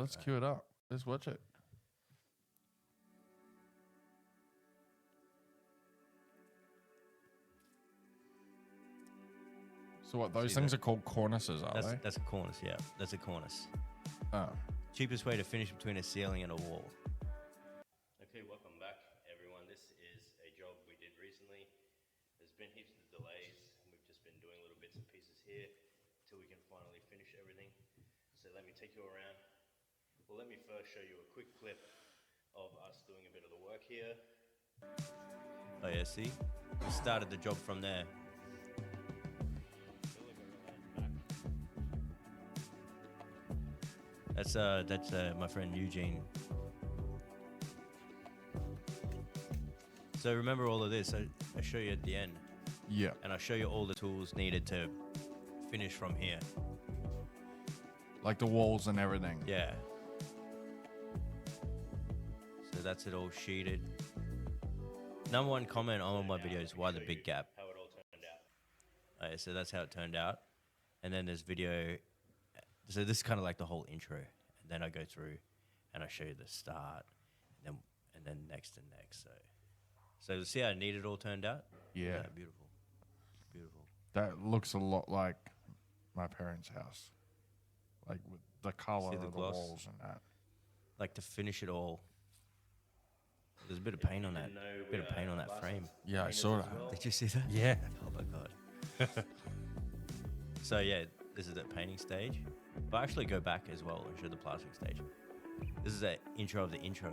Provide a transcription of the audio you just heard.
let's cue it up. Let's watch it. So what? Those See things that? are called cornices, are they? That's a cornice, yeah. That's a cornice. Oh. Cheapest way to finish between a ceiling and a wall. Okay, welcome back, everyone. This is a job we did recently. There's been heaps of delays. We've just been doing little bits and pieces here till we can finally finish everything. So let me take you around. Well, let me first show you a quick clip of us doing a bit of the work here. Oh yeah, see? We started the job from there. That's my friend Eugene. So remember all of this. I show you at the end, Yeah. and I'll show you all the tools needed to finish from here. Like the walls and everything. Yeah. So that's it all sheeted. Number one comment on all my videos, why the big gap? How it all turned out. So that's how it turned out. And then there's video. So this is kind of like the whole intro. And then I go through and I show you the start and then next and next. So see how neat it all turned out? Yeah. Beautiful. Beautiful. That looks a lot like my parents' house. Like with the color See the of the gloss? walls and that. Like to finish it all. There's a bit of paint on that. Bit of paint on that frame. Yeah, I saw that. Did you see that? Yeah. Oh my god. So yeah, this is the painting stage. But I actually go back as well and show the plastering stage. This is an intro of the intro.